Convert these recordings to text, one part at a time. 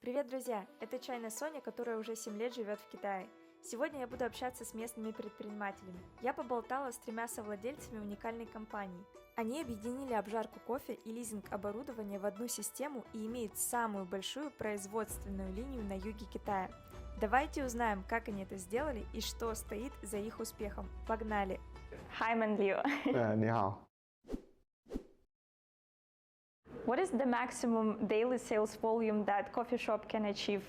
Привет, друзья! Это чайная Соня, которая уже 7 лет живет в Китае. Сегодня я буду общаться с местными предпринимателями. Я поболтала с 3 совладельцами уникальной компании. Они объединили обжарку кофе и лизинг оборудования в одну систему и имеют самую большую производственную линию на юге Китая. Давайте узнаем, как они это сделали и что стоит за их успехом. Погнали! Hi, Man Liu. 你好。 What is the maximum daily sales volume that coffee shop can achieve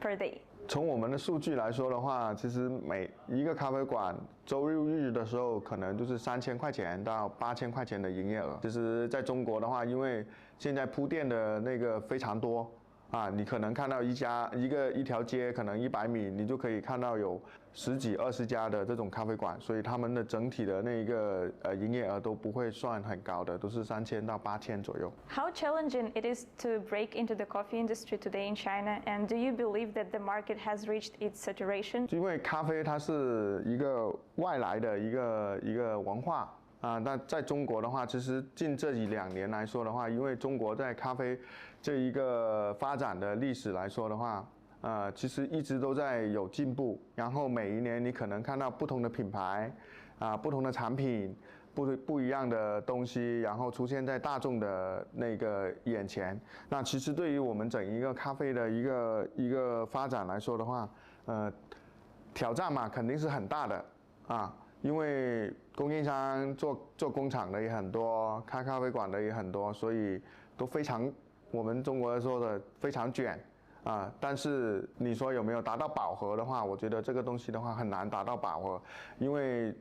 per day? 从我们的数据来说的话，其实每一个咖啡馆周六日的时候，可能就是3000块钱到8000块钱的营业额。其实在中国的话，因为现在铺店的那个非常多啊，你可能看到一条街可能100米，你就可以看到有10几20家的这种咖啡馆，所以他们的整体的那个营业额都不会算很高的，都是3000到8000左右。 How challenging it is to break into the coffee industry today in China, and do you believe that the market has reached its saturation? 因为咖啡它是一个外来的一个文化。 啊，那在中国的话，其实近这1-2年来说的话，因为中国在咖啡这一个发展的历史来说的话，其实一直都在有进步。然后每一年你可能看到不同的品牌，不同的产品，不一样的东西，然后出现在大众的那个眼前。那其实对于我们整一个咖啡的一个发展来说的话，挑战嘛肯定是很大的啊。 因为供应商做工厂的也很多，开咖啡馆的也很多，所以都非常我们中国人说的非常卷啊。但是你说有没有达到饱和的话，我觉得这个东西的话很难达到饱和，因为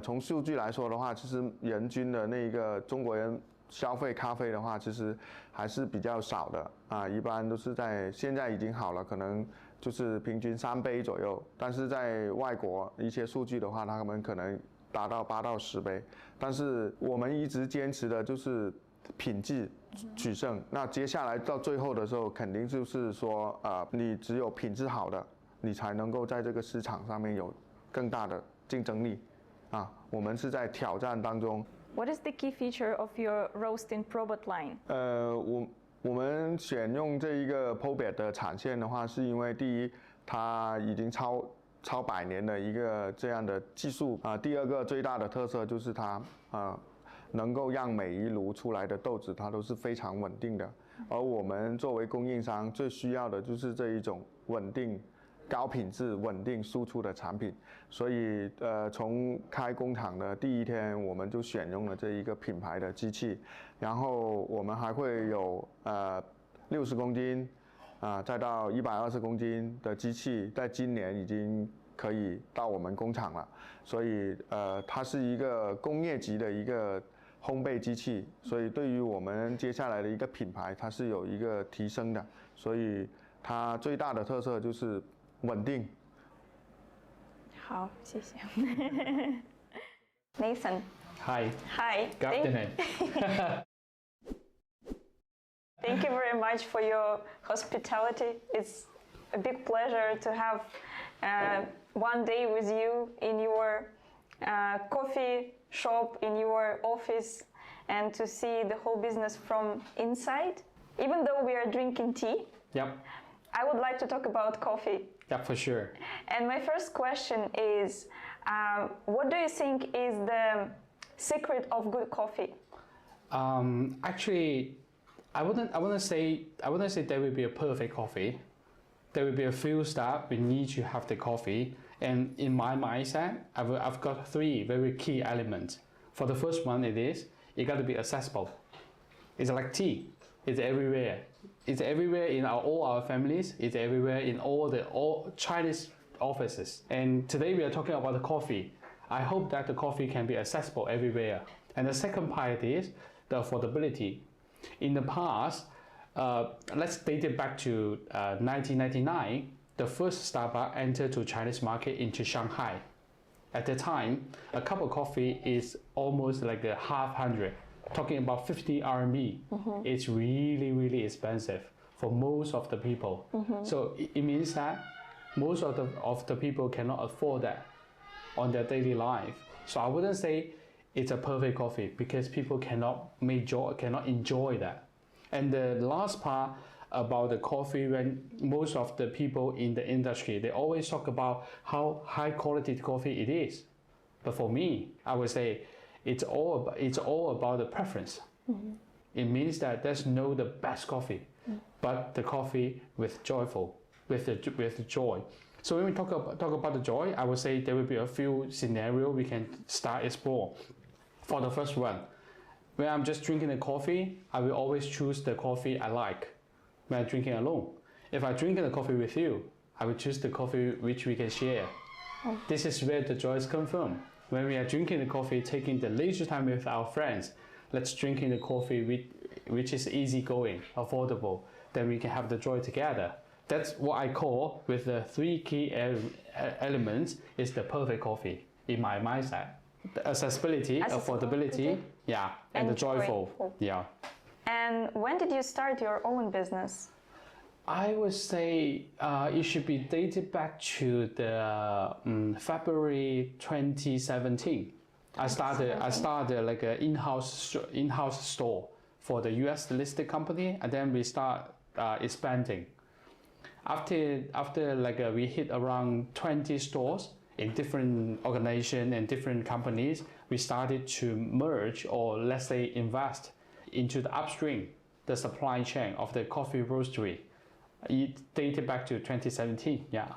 从数据来说的话，其实人均的那个中国人消费咖啡的话，其实还是比较少的啊，一般都是现在已经好了，可能。 就是平均3杯左右，但是在外国一些数据的话，他们可能达到8到10杯。但是我们一直坚持的就是品质取胜。那接下来到最后的时候，肯定就是说，你只有品质好的，你才能够在这个市场上面有更大的竞争力。啊，我们是在挑战当中。What is the key feature of your roasting robot line? 我们选用这一个 Pobet 的产线的话，是因为第一，它已经超100年的一个这样的技术啊。第二个最大的特色就是它能够让每一炉出来的豆子它都是非常稳定的。而我们作为供应商最需要的就是这一种稳定、高品质、稳定输出的产品。所以从开工厂的第一天，我们就选用了这一个品牌的机器。 然后我们还会有60公斤再到120公斤的机器，在今年已经可以到我们工厂了。所以它是一个工业级的一个烘焙机器，所以对于我们接下来的一个品牌，它是有一个提升的。所以它最大的特色就是稳定。好，谢谢。Nathan. Hi. Hi. Good afternoon. Thank you very much for your hospitality. It's a big pleasure to have one day with you in your coffee shop, in your office, and to see the whole business from inside. Even though we are drinking tea, Yep. I would like to talk about coffee. Yeah, for sure. And my first question is, what do you think is the secret of good coffee? Actually, I wouldn't say there will be a perfect coffee. There will be a few steps we need to have the coffee. And in my mindset, I've got 3 very key elements. For the first one, it got to be accessible. It's like tea. It's everywhere. It's everywhere in all our families. It's everywhere in all Chinese offices. And today we are talking about the coffee. I hope that the coffee can be accessible everywhere. And the second part is the affordability. In the past, let's date it back to 1999. The first Starbucks entered to Chinese market into Shanghai. At the time, a cup of coffee is almost like a half hundred. Talking about 50 RMB, it's really, really expensive for most of the people. So it means that most of the people cannot afford that on their daily life. So I wouldn't say it's a perfect coffee because people cannot enjoy that. And the last part, about the coffee when most of the people in the industry, they always talk about how high quality coffee it is. But for me, I would say it's all about the preference. Mm-hmm. It means that there's no the best coffee, but the coffee with the joy. So when we talk about the joy, I would say there will be a few scenarios we can start explore. For the first one, when I'm just drinking the coffee, I will always choose the coffee I like when I'm drinking alone. If I'm drinking the coffee with you, I will choose the coffee which we can share. Oh. This is where the joy is come from. When we are drinking the coffee, taking the leisure time with our friends, let's drinking the coffee which is easygoing, affordable, then we can have the joy together. That's what I call, with the three key elements, is the perfect coffee in my mindset. The accessibility, affordability, yeah, and the joyful, yeah. And when did you start your own business? I would say it should be dated back to the February 2017. I started like an in-house store for the US listed company, and then we start expanding. After like we hit around 20 stores in different organizations and different companies, we started to merge, or let's say invest into the upstream, the supply chain of the coffee roastery. It dated back to 2017, yeah.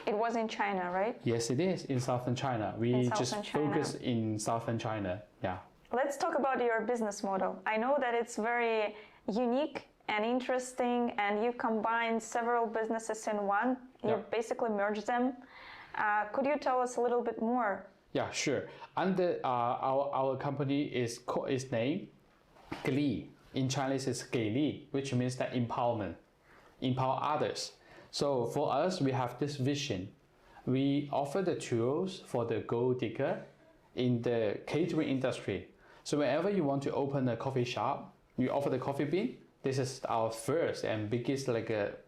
It was in China, right? Yes, it is in southern China. We just focus in southern China, yeah. Let's talk about your business model. I know that it's very unique and interesting, and you combine several businesses in one. You basically merge them. Could you tell us a little bit more? Yeah, sure. Under our company is named Li. In Chinese, it's Li, which means that empower others. So for us, we have this vision. We offer the tools for the gold digger in the catering industry. So whenever you want to open a coffee shop, you offer the coffee bean. This is our first and biggest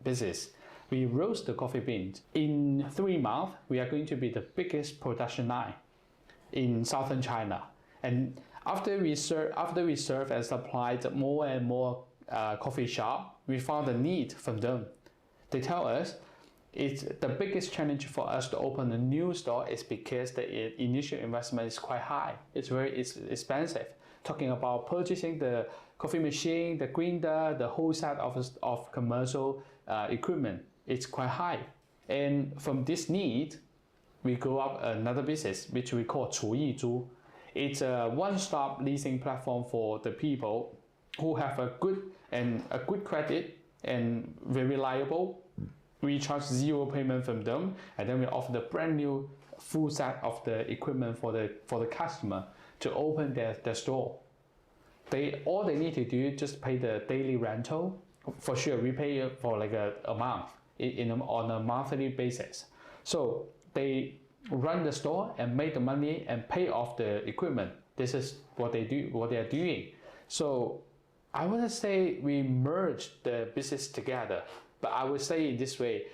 business. We roast the coffee beans. In 3 months, we are going to be the biggest production line in southern China. And after we serve and supplied more and more coffee shop, we found a need from them. They tell us it's the biggest challenge for us to open a new store is because the initial investment is quite high. It's very expensive. Talking about purchasing the coffee machine, the grinder, the whole set of commercial equipment, it's quite high. And from this need, we go up another business which we call Chu Yi Zu. It's a one-stop leasing platform for the people who have a good credit and very reliable. We charge zero payment from them, and then we offer the brand new full set of the equipment for the customer to open their store. All they need to do is just pay the daily rental. For sure, we pay for like a month on a monthly basis. So they run the store and make the money and pay off the equipment. This is what they are doing. So I wouldn't say we merged the business together, but I would say in this way,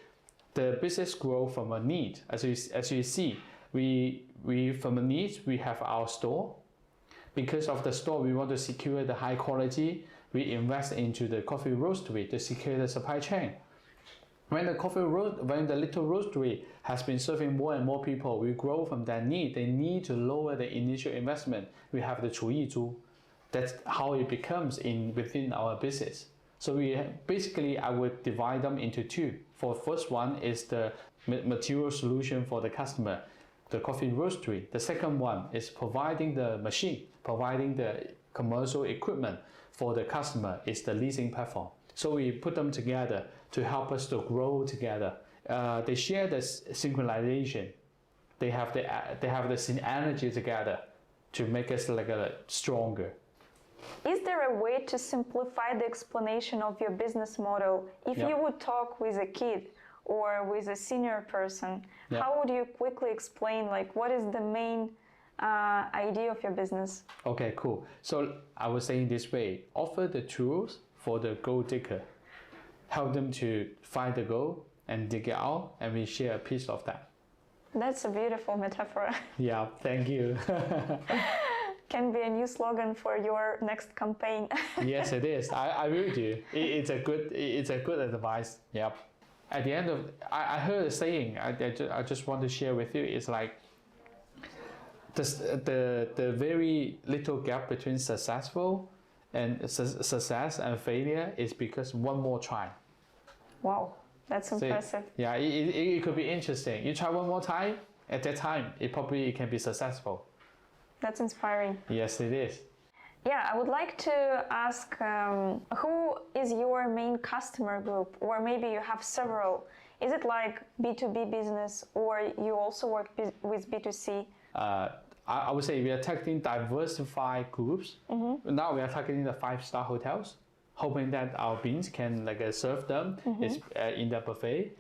the business grow from a need. As you see, we from a need, we have our store. Because of the store, we want to secure the high quality. We invest into the coffee roastery to secure the supply chain. When the little roastery has been serving more and more people, we grow from that need. They need to lower the initial investment. We have the Chu Yi Zu. That's how it becomes within our business. So I would divide them into two. For first one is the material solution for the customer, the coffee roastery. The second one is providing the machine, providing the commercial equipment for the customer, is the leasing platform. So we put them together to help us to grow together. They share the synchronization. They have the synergy together to make us stronger. Is there a way to simplify the explanation of your business model? If you would talk with a kid or with a senior person, how would you quickly explain what is the main idea of your business? Okay, cool. So I was saying this way: offer the tools for the gold digger, help them to find the gold and dig it out, and we share a piece of that. That's a beautiful metaphor. Yeah, thank you. can be a new slogan for your next campaign. Yes, it is. I will do. It's a good advice. Yep. At the end of, I heard a saying. I just want to share with you. It's like the very little gap between success and failure is because one more try. Wow, that's impressive. So, yeah, it could be interesting. You try one more time. At that time, it can be successful. That's inspiring. Yes, it is. Yeah, I would like to ask who is your main customer group, or maybe you have several. Is it like B2B business, or you also work with B2C? I would say we are targeting diversified groups. Mm-hmm. Now we are targeting the 5-star hotels, hoping that our beans can serve them in the buffet.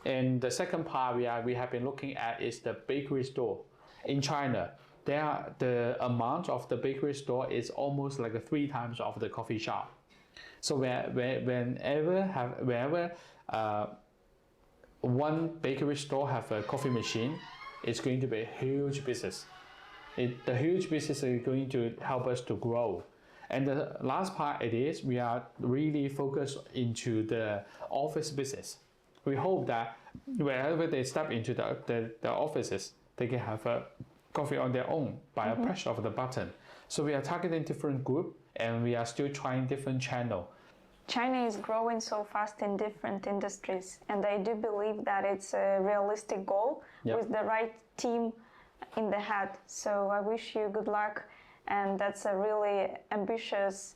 And the second part we have been looking at is the bakery store. In China, the amount of the bakery store is almost like 3 times of the coffee shop. So whenever one bakery store have a coffee machine, it's going to be a huge business. The huge business is going to help us to grow. And the last part we are really focused into the office business. We hope that wherever they step into the offices, they can have a coffee on their own by a press of the button. So we are targeting different group, and we are still trying different channel. China is growing so fast in different industries, and I do believe that it's a realistic goal with the right team in the head. So I wish you good luck, and that's a really ambitious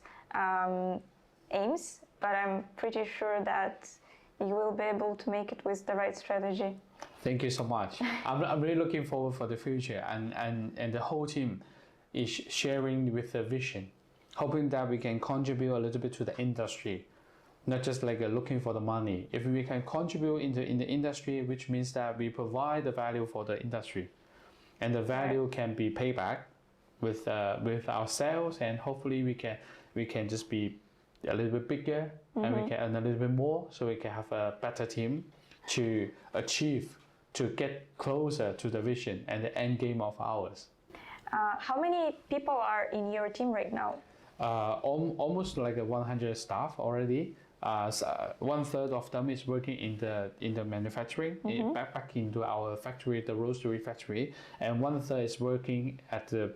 aims, but I'm pretty sure that you will be able to make it with the right strategy. Thank you so much. I'm really looking forward for the future, and the whole team is sharing with the vision, hoping that we can contribute a little bit to the industry, not just looking for the money. If we can contribute in the industry, which means that we provide the value for the industry, and the value can be paid back with our sales, and hopefully we can just be a little bit bigger, and we can earn a little bit more, so we can have a better team to get closer to the vision and the end game of ours. How many people are in your team right now? Almost 100 staff already. 1/3 of them is working in the manufacturing, back into our factory, the roastery factory, and 1/3 is working at the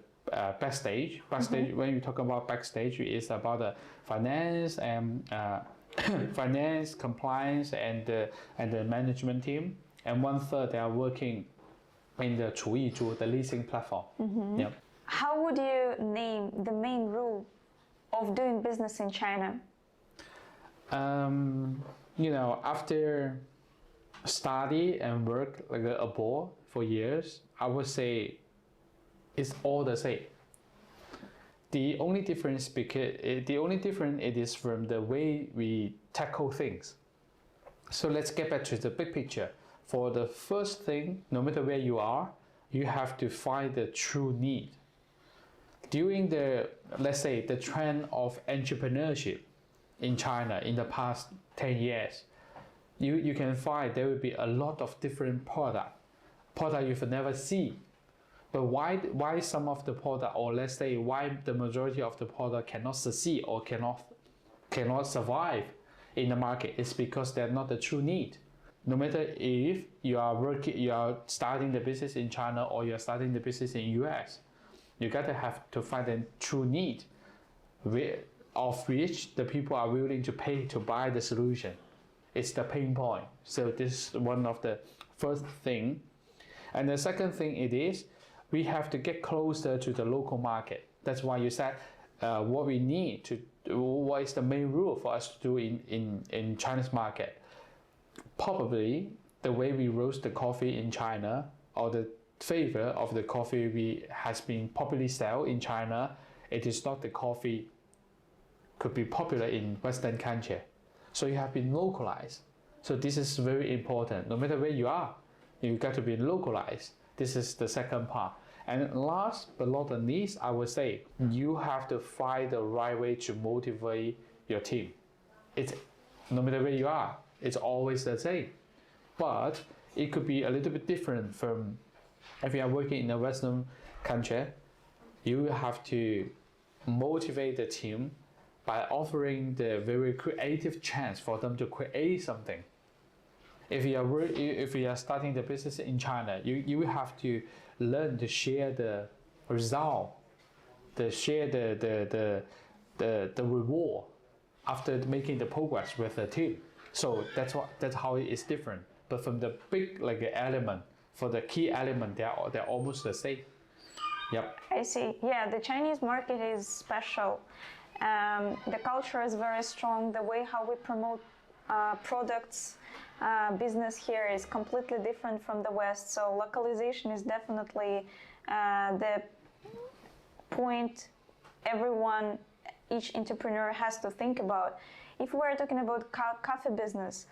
backstage. When you talk about backstage, it's about the finance and finance, compliance, and the management team. And 1/3 they are working in the Chu Yi Zu, the leasing platform. Yep. How would you name the main rule of doing business in China? After study and work abroad for years, I would say it's all the same. The only difference it is from the way we tackle things. So let's get back to the big picture. For the first thing, no matter where you are, you have to find the true need. During let's say, the trend of entrepreneurship in China in the past 10 years, you can find there will be a lot of different product you've never seen. But why some of the product, or let's say why the majority of the product cannot succeed or cannot survive in the market, is because they're not the true need. No matter if you are starting the business in China or you're starting the business in US, you gotta have to find a true need, of which the people are willing to pay to buy the solution. It's the pain point. So this is one of the first thing. And the second thing we have to get closer to the local market. That's why you said what we need to do, what is the main rule for us to do in China's market. Probably the way we roast the coffee in China, or the flavor of the coffee has been popularly sold in China, it is not the coffee could be popular in Western country. So you have been localized. So this is very important. No matter where you are, you got to be localized. This is the second part. And last but not the least, I would say you have to find the right way to motivate your team. No matter where you are, it's always the same. But it could be a little bit different from if you are working in a Western country. you will have to motivate the team by offering the very creative chance for them to create something. If you are starting the business in China, you will have to learn to share the result, to share the reward after making the progress with the team. So that's how it is different. But from the big element, for the key element, they're almost the same. Yep. I see. Yeah, the Chinese market is special. The culture is very strong. The way how we promote products, business here is completely different from the West. So localization is definitely the point each entrepreneur has to think about. If we're talking about coffee business,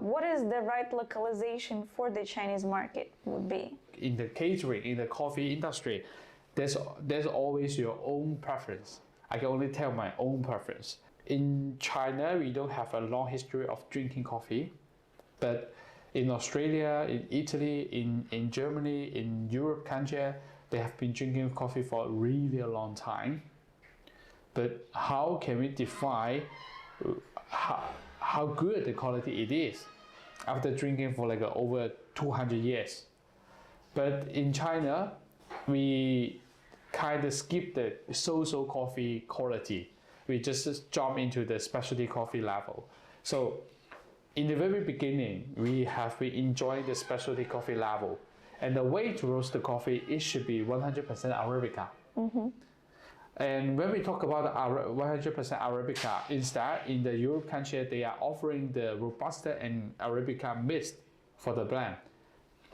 what is the right localization for the Chinese market would be? In the catering, in the coffee industry, there's always your own preference. I can only tell my own preference. In China, we don't have a long history of drinking coffee, but in Australia, in Italy, in Germany, in Europe country, they have been drinking coffee for a really long time. But how can we define how good the quality it is after drinking for over 200 years? But in China, we kind of skip the so-so coffee quality. We just jump into the specialty coffee level. So in the very beginning, we have been enjoying the specialty coffee level. And the way to roast the coffee, it should be 100% Arabica. Mm-hmm. And when we talk about 100% Arabica, instead in the Europe country, they are offering the Robusta and Arabica mixed for the blend.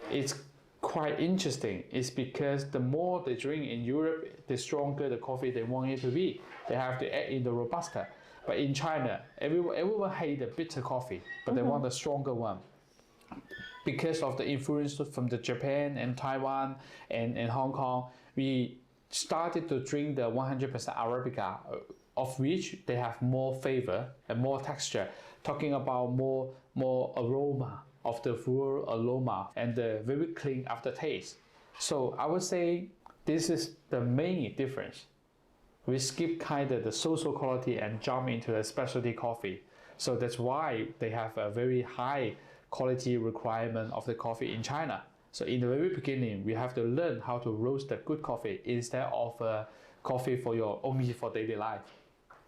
It's quite interesting. It's because the more they drink in Europe, the stronger the coffee they want it to be. They have to add in the Robusta. But in China, everyone hates the bitter coffee, but they want a stronger one. Because of the influence from the Japan and Taiwan and Hong Kong, we started to drink the 100% Arabica, of which they have more flavor and more texture, talking about more aroma of the floral aroma and the very clean aftertaste. So I would say this is the main difference. We skip kind of the social quality and jump into a specialty coffee. So that's why they have a very high quality requirement of the coffee in China. So in the very beginning, we have to learn how to roast the good coffee instead of coffee only for daily life.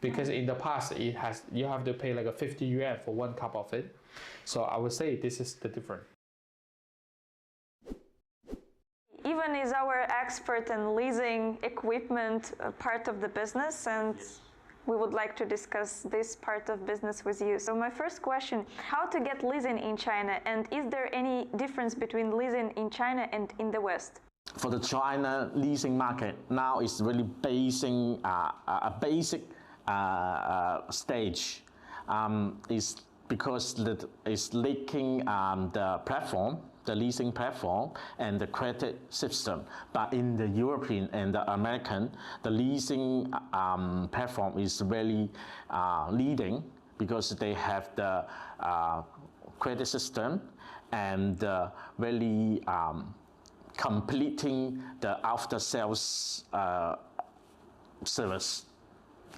Because in the past, you have to pay a 50 yuan for 1 cup of it. So I would say this is the difference. Ivan is our expert in leasing equipment part of the business, and Yes. we would like to discuss this part of business with you. So my first question, how to get leasing in China, and is there any difference between leasing in China and in the West? For the China leasing market, now it's really basing a basic stage. Is because it's lacking the platform, the leasing platform, and the credit system. But in the European and the American, the leasing platform is really leading because they have the credit system and really completing the after sales service.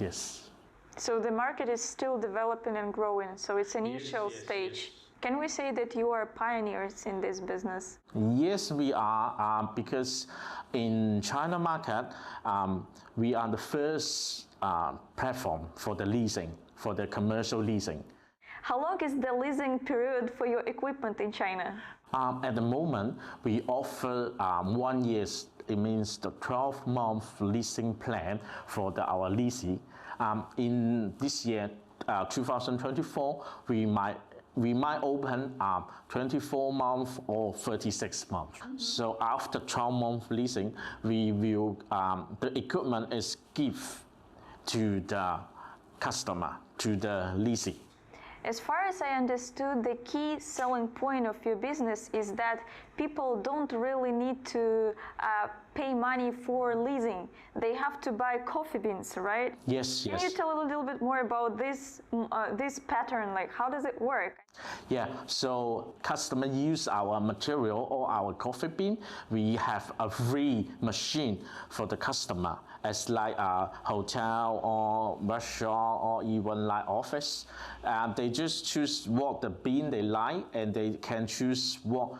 Yes. So the market is still developing and growing, so it's initial stage. Yes. Can we say that you are pioneers in this business? Yes, we are, because in China market, we are the first platform for the leasing, for the commercial leasing. How long is the leasing period for your equipment in China? At the moment, we offer 1 year, it means the 12-month leasing plan for our leasing. In this year, 2024, we might open 24 months or 36 months. Mm-hmm. So after 12-month leasing, we will the equipment is given to the customer, to the leasing. As far as I understood, the key selling point of your business is that people don't really need to pay money for leasing, they have to buy coffee beans, right? Yes, Can yes. you tell a little bit more about this pattern? Like, how does it work? Yeah, so customer use our material or our coffee bean. We have a free machine for the customer, as like a hotel or restaurant or even like office. They just choose what the bean they like, and they can choose what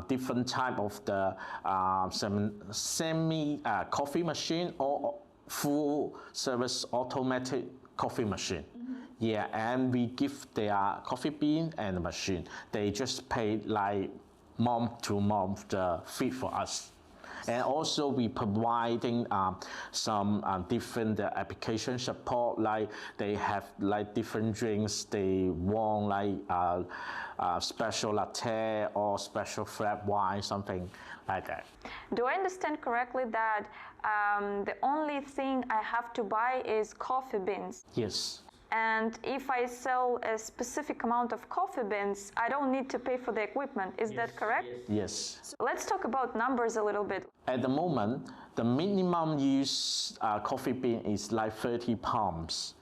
different type of the semi coffee machine or full service automatic coffee machine. Yeah, and we give their coffee bean and the machine. They just pay like month to month the fee for us. And also we providing some different application support, like they have like different drinks they want, like special latte or special flat white, something like that. Do I understand correctly that the only thing I have to buy is coffee beans? Yes. And if I sell a specific amount of coffee beans, I don't need to pay for the equipment. Is that correct? Yes. So let's talk about numbers a little bit. At the moment, the minimum use coffee bean is like 30 pounds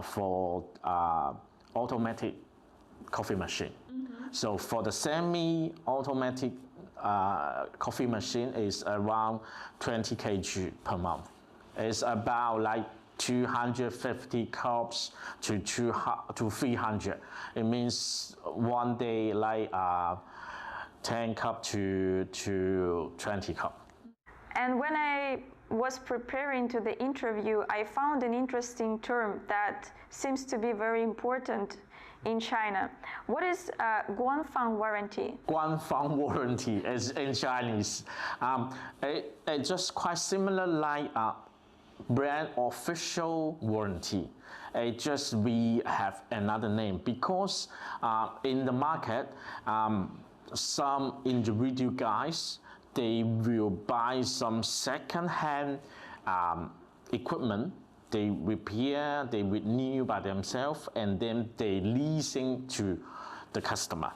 for automatic coffee machine. So for the semi-automatic coffee machine is around 20 kg per month. It's about like 250 cups to 300. It means one day like 10 cup to 20 cup. And when I was preparing to the interview, I found an interesting term that seems to be very important in China. What is Guanfang warranty? Guanfang warranty is in Chinese. It's just quite similar like brand official warranty. It just we have another name because in the market, some individual guys, they will buy some second-hand equipment. They repair, they renew by themselves, and then they leasing to the customer.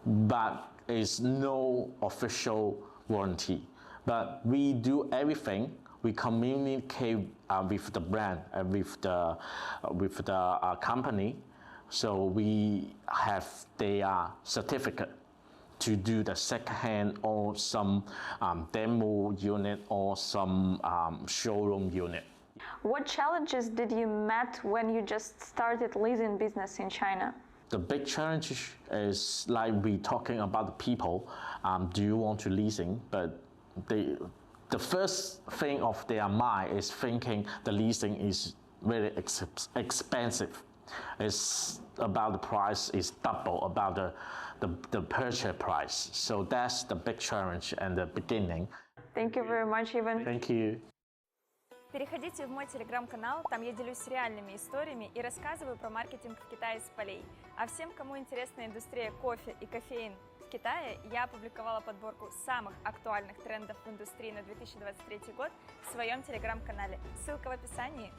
But it's no official warranty. But we do everything. We communicate with the brand and with the company, so we have their certificate to do the second-hand or some demo unit or some showroom unit. What challenges did you met when you just started leasing business in China? The big challenge is like we talking about the people. Do you want to leasing? But the first thing of their mind is thinking the leasing is very expensive. It's about the price is double about the purchase price. So that's the big challenge and the beginning. Thank you very much, Ivan. Thank you. Переходите в мой телеграм-канал, там я делюсь реальными историями и рассказываю про маркетинг в Китае с полей. А всем, кому интересна индустрия кофе и кофеин в Китае, я опубликовала подборку самых актуальных трендов в индустрии на 2023 год в своем телеграм-канале. Ссылка в описании.